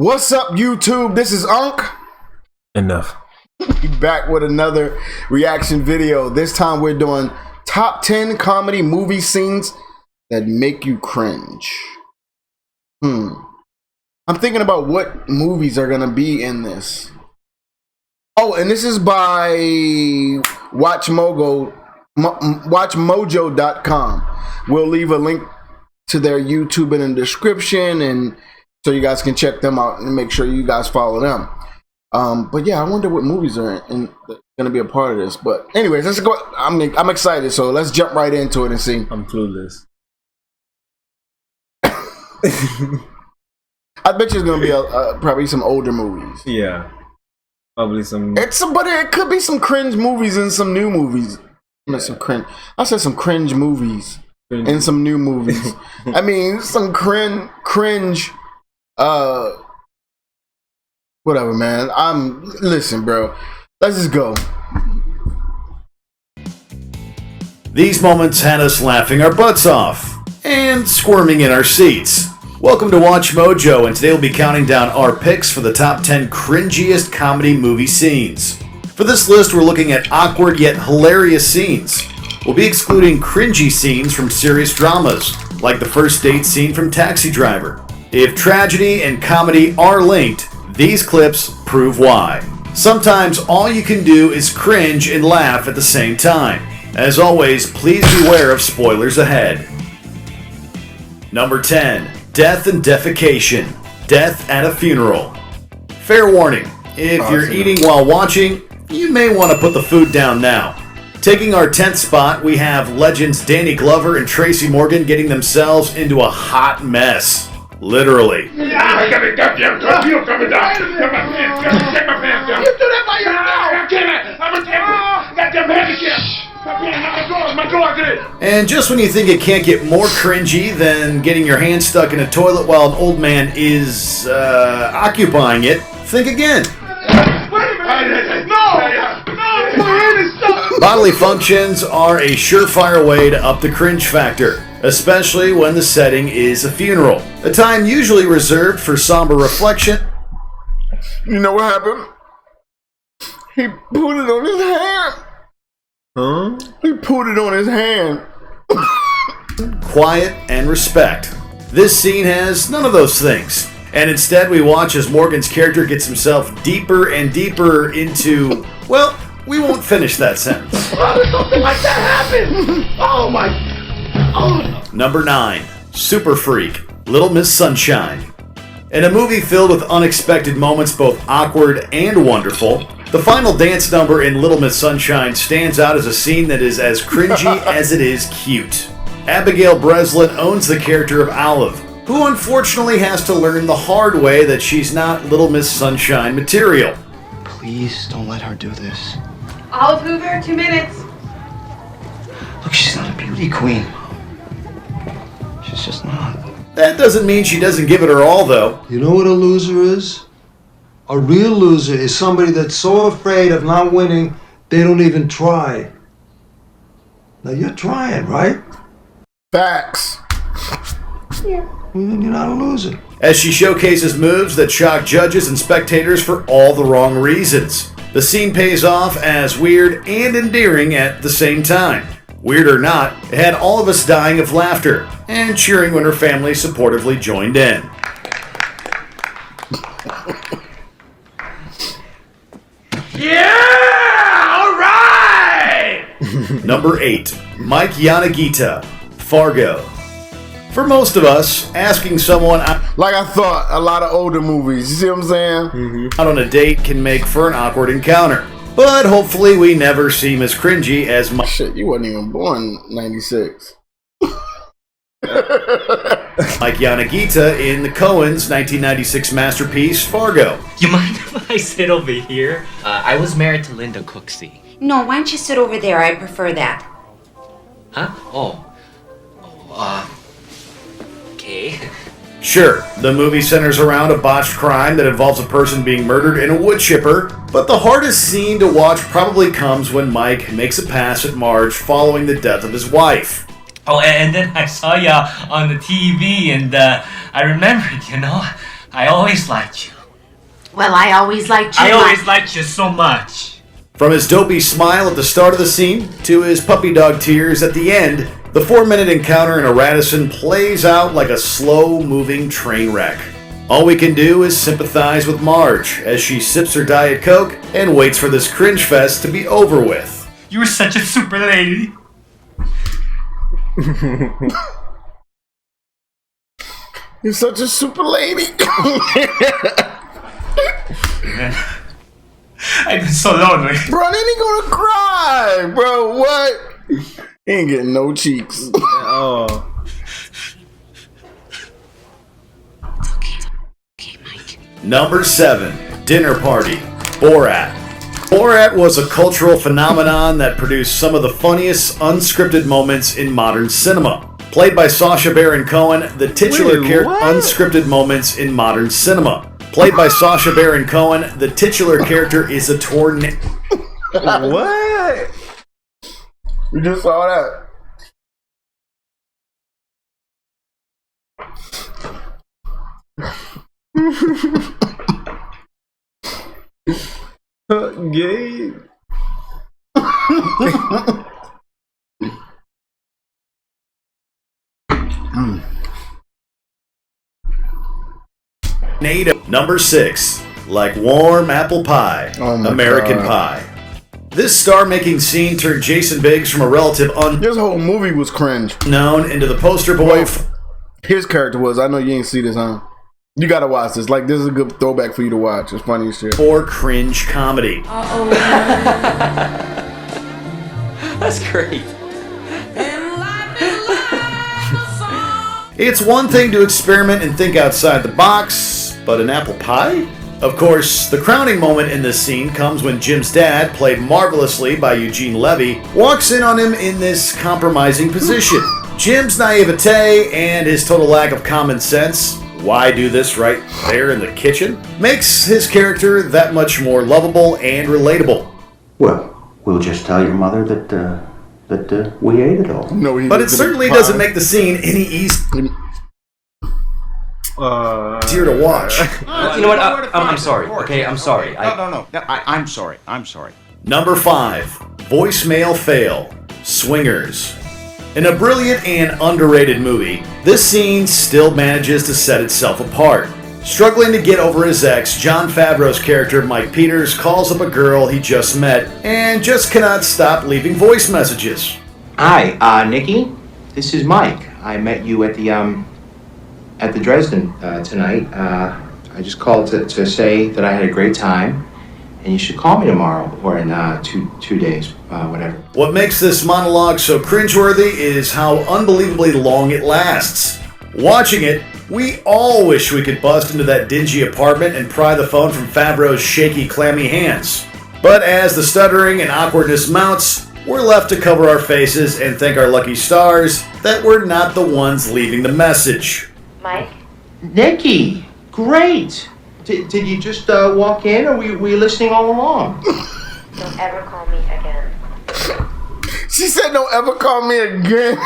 What's up, YouTube? This is Unk. Enough. Back with another reaction video. This time we're doing top 10 comedy movie scenes that make you cringe. I'm thinking about what movies are gonna be in this. Oh, and this is by WatchMojo.com. We'll leave a link to their YouTube in the description, and so you guys can check them out and make sure you guys follow them. But yeah, I wonder what movies are going to be a part of this. But anyways, let's go. I'm excited, so let's jump right into it and see. I'm clueless. I bet you it's going to be probably some older movies. Yeah, probably some. But it could be some cringe movies and some new movies. Yeah. Some cringe. I said some cringe movies and some new movies. I mean, some cringe. Whatever, man. Listen, bro. Let's just go. These moments had us laughing our butts off and squirming in our seats. Welcome to WatchMojo, and today we'll be counting down our picks for the top 10 cringiest comedy movie scenes. For this list, we're looking at awkward yet hilarious scenes. We'll be excluding cringy scenes from serious dramas, like the first date scene from Taxi Driver. If tragedy and comedy are linked, these clips prove why. Sometimes all you can do is cringe and laugh at the same time. As always, please beware of spoilers ahead. Number 10. Death and Defecation. Death at a Funeral. Fair warning, if you're eating while watching, you may want to put the food down now. Taking our 10th spot, we have legends Danny Glover and Tracy Morgan getting themselves into a hot mess. Literally. You do that by yourself! And just when you think it can't get more cringy than getting your hand stuck in a toilet while an old man is occupying it, think again. Bodily functions are a surefire way to up the cringe factor, especially when the setting is a funeral, a time usually reserved for somber reflection. You know what happened? He put it on his hand. Huh? He put it on his hand. Quiet and respect. This scene has none of those things, and instead we watch as Morgan's character gets himself deeper and deeper into, well, we won't finish that sentence. How did something like that happen? Oh my... Oh. Number 9. Super Freak. Little Miss Sunshine. In a movie filled with unexpected moments, both awkward and wonderful, the final dance number in Little Miss Sunshine stands out as a scene that is as cringy as it is cute. Abigail Breslin owns the character of Olive, who unfortunately has to learn the hard way that she's not Little Miss Sunshine material. Please don't let her do this. Olive Hoover, 2 minutes. Look, she's not a beauty queen. She's just not. That doesn't mean she doesn't give it her all, though. You know what a loser is? A real loser is somebody that's so afraid of not winning, they don't even try. Now you're trying, right? Facts. Well, then you're not a loser. As she showcases moves that shock judges and spectators for all the wrong reasons. The scene pays off as weird and endearing at the same time. Weird or not, it had all of us dying of laughter and cheering when her family supportively joined in. Yeah! Alright! Number 8. Mike Yanagita. Fargo. For most of us, asking someone Like I thought, a lot of older movies. You see what I'm saying? out on a date can make for an awkward encounter. But hopefully we never seem as cringy as Mike. Shit, you wasn't even born in 96. Mike Yanagita in the Coens' 1996 masterpiece, Fargo. You mind if I sit over here? I was married to Linda Cooksey. No, why don't you sit over there? I prefer that. Huh? Okay. Sure, the movie centers around a botched crime that involves a person being murdered in a wood chipper, but the hardest scene to watch probably comes when Mike makes a pass at Marge following the death of his wife. Oh, and then I saw ya on the TV, and I remembered, I always liked you. Well, I always liked you. I always liked you so much. From his dopey smile at the start of the scene to his puppy dog tears at the end, the 4-minute encounter in a Radisson plays out like a slow-moving train wreck. All we can do is sympathize with Marge as she sips her Diet Coke and waits for this cringe fest to be over with. You were such a super lady. You're such a super lady. I've been so lonely. Bro, then he gonna cry, bro. What? He ain't getting no cheeks. Oh. Number 7. Dinner Party. Borat. Borat was a cultural phenomenon that produced some of the funniest unscripted moments in modern cinema. Played by Sacha Baron Cohen, the titular character unscripted moments in modern cinema. Played by Sacha Baron Cohen, the titular character is a tornado. What? We just saw that. Gay. Number 6. Like warm apple pie. Oh my American God. Pie. This star-making scene turned Jason Biggs from a relative This whole movie was cringe. unknown into the poster boy His character was. I know you ain't see this, huh? You gotta watch this. Like, this is a good throwback for you to watch. It's funny as shit. for cringe comedy. That's great. It's one thing to experiment and think outside the box, but an apple pie? Of course, the crowning moment in this scene comes when Jim's dad, played marvelously by Eugene Levy, walks in on him in this compromising position. Jim's naivete and his total lack of common sense, why do this right there in the kitchen, makes his character that much more lovable and relatable. Well, we'll just tell your mother that we ate it all. No, he But it didn't certainly pie. doesn't make the scene any easier to watch. You know what? I'm sorry. Okay, I'm sorry. No. I'm sorry. I'm sorry. Number 5. Voicemail Fail. Swingers. In a brilliant and underrated movie, this scene still manages to set itself apart. Struggling to get over his ex, Jon Favreau's character Mike Peters calls up a girl he just met and just cannot stop leaving voice messages. Hi, Nikki. This is Mike. I met you at the Dresden tonight. I just called to say that I had a great time, and you should call me tomorrow or in two days, whatever. What makes this monologue so cringeworthy is how unbelievably long it lasts. Watching it, we all wish we could bust into that dingy apartment and pry the phone from Favreau's shaky, clammy hands. But as the stuttering and awkwardness mounts, we're left to cover our faces and thank our lucky stars that we're not the ones leaving the message. Mike? Nikki, great. Did you just walk in, or were you listening all along? Don't ever call me again. She said, "Don't ever call me again."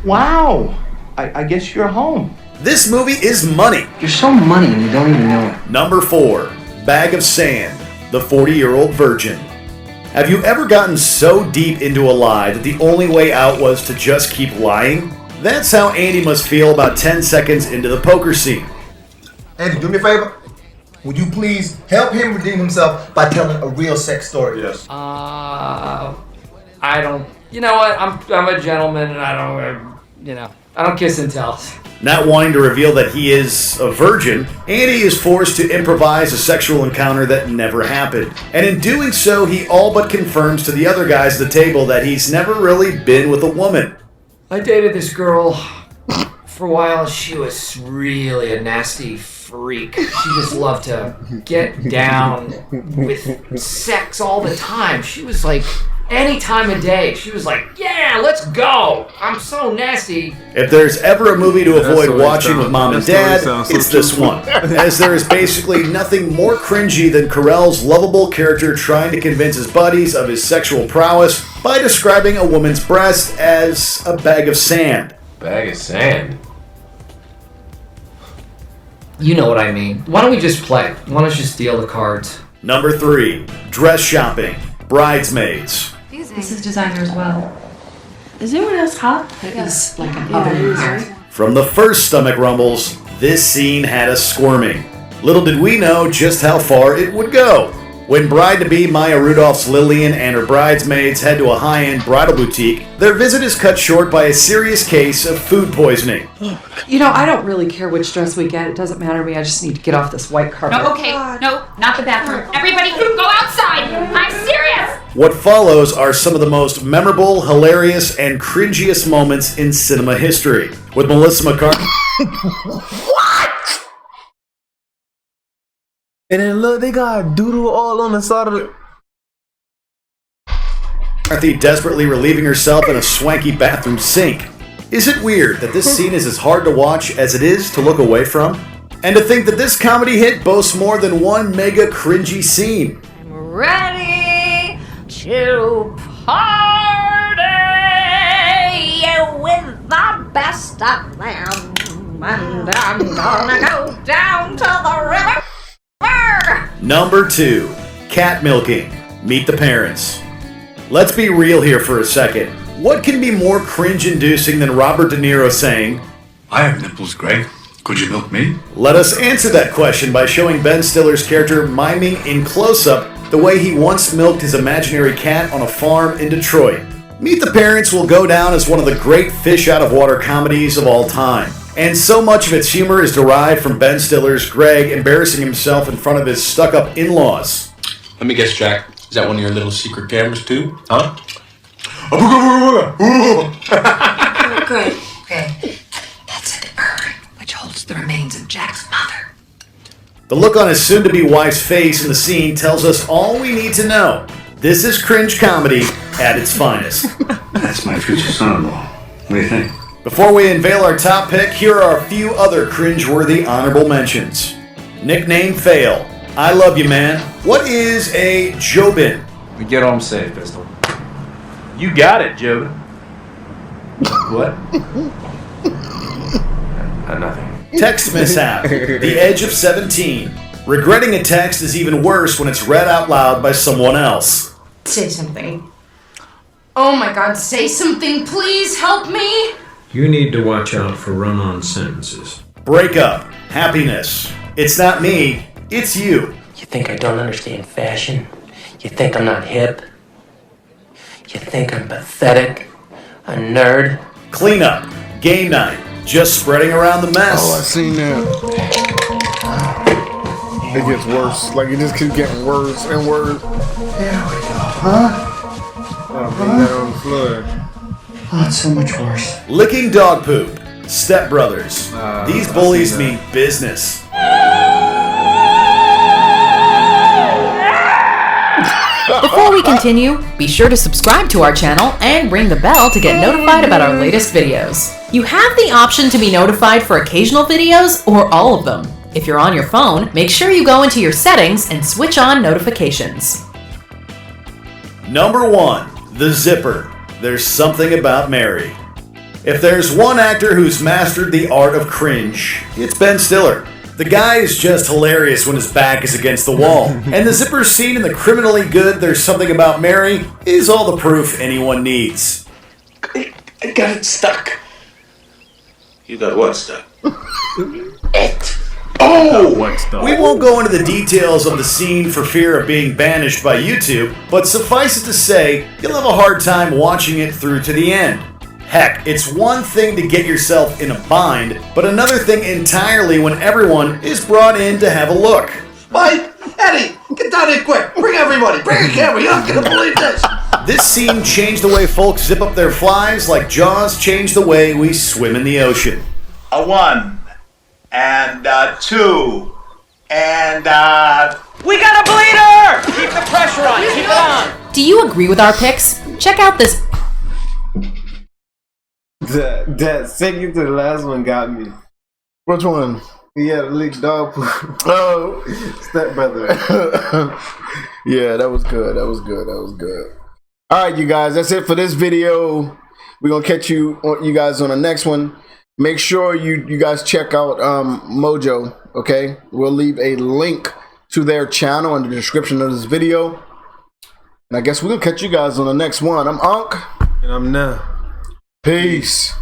Wow. I guess you're home. This movie is money. You're so money and you don't even know it. Number 4. Bag of Sand. The 40-Year-Old Virgin. Have you ever gotten so deep into a lie that the only way out was to just keep lying? That's how Andy must feel about 10 seconds into the poker scene. Andy, do me a favor. Would you please help him redeem himself by telling a real sex story? Yes. I don't. You know what? I'm a gentleman, and I don't kiss and tell. Not wanting to reveal that he is a virgin, Andy is forced to improvise a sexual encounter that never happened. And in doing so, he all but confirms to the other guys at the table that he's never really been with a woman. I dated this girl for a while. She was really a nasty freak. She just loved to get down with sex all the time. She was like, any time of day, she was like, yeah, let's go. I'm so nasty. If there's ever a movie to avoid story watching sounds- with mom and that story dad, sounds so it's this truthful. one. As there is basically nothing more cringy than Carell's lovable character trying to convince his buddies of his sexual prowess by describing a woman's breast as a bag of sand. Bag of sand? You know what I mean. Why don't we just play? Why don't you just deal the cards? Number 3, dress shopping, bridesmaids. This is designer as well. Is anyone else hot? There's like an oven in here. From the first stomach rumbles, this scene had us squirming. Little did we know just how far it would go. When bride-to-be Maya Rudolph's Lillian and her bridesmaids head to a high-end bridal boutique, their visit is cut short by a serious case of food poisoning. You know, I don't really care which dress we get. It doesn't matter to me. I just need to get off this white carpet. No, okay. No, not the bathroom. Everybody, go outside. I'm serious. What follows are some of the most memorable, hilarious, and cringiest moments in cinema history. With Melissa McCarthy... And then look, they got doodle all on the side of the... McCarthy desperately relieving herself in a swanky bathroom sink. Is it weird that this scene is as hard to watch as it is to look away from? And to think that this comedy hit boasts more than one mega cringy scene. I'm ready to party with the best of them. And I'm gonna go down to the river. Number 2, cat milking. Meet the parents. Let's be real here for a second. What can be more cringe-inducing than Robert De Niro saying, "I have nipples, Greg. Could you milk me?" Let us answer that question by showing Ben Stiller's character miming in close-up the way he once milked his imaginary cat on a farm in Detroit. Meet the Parents will go down as one of the great fish-out-of-water comedies of all time. And so much of its humor is derived from Ben Stiller's Greg embarrassing himself in front of his stuck-up in-laws. Let me guess, Jack. Is that one of your little secret cameras, too? Huh? Good. Okay. That's an urn, which holds the remains of Jack's mother. The look on his soon-to-be wife's face in the scene tells us all we need to know. This is cringe comedy at its finest. That's my future son-in-law. What do you think? Before we unveil our top pick, here are a few other cringe-worthy honorable mentions. Nickname fail. I love you, man. What is a Jobin? We get home safe, Pistol. You got it, Joe. What? Nothing. Text mishap. The edge of 17. Regretting a text is even worse when it's read out loud by someone else. Say something. Oh my god, say something, please help me! You need to watch out for run-on sentences. Breakup. Happiness. It's not me, it's you. You think I don't understand fashion? You think I'm not hip? You think I'm pathetic? A nerd? Cleanup. Game night. Just spreading around the mess. Oh, I've seen that. It gets worse. Like, it just keeps getting worse and worse. There we go. Huh? On the floor. Oh, it's so much worse. Licking dog poop. Step brothers. These bullies mean business. Before we continue, be sure to subscribe to our channel and ring the bell to get notified about our latest videos. You have the option to be notified for occasional videos or all of them. If you're on your phone, make sure you go into your settings and switch on notifications. Number 1. The Zipper. There's something about Mary. If there's one actor who's mastered the art of cringe, it's Ben Stiller. The guy is just hilarious when his back is against the wall. And the zipper scene in the criminally good There's Something About Mary is all the proof anyone needs. I got it stuck. You got what stuck? It. Oh! We won't go into the details of the scene for fear of being banished by YouTube, but suffice it to say, you'll have a hard time watching it through to the end. Heck, it's one thing to get yourself in a bind, but another thing entirely when everyone is brought in to have a look. Mike, Eddie, get down here quick. Bring everybody. Bring a camera. You're not going to believe this. This scene changed the way folks zip up their flies like Jaws changed the way we swim in the ocean. A 1 and 2 and We got a bleeder! Keep the pressure on, keep it on! Do you agree with our picks? Check out this. That second to the last one got me. Which one? He had a leaked dog poop. Oh, Stepbrother. yeah, that was good. That was good. That was good. All right, you guys, that's it for this video. We're gonna catch you guys on the next one. Make sure you guys check out Mojo, okay? We'll leave a link to their channel in the description of this video. And I guess we'll catch you guys on the next one. I'm Unc. And I'm Neph. Peace.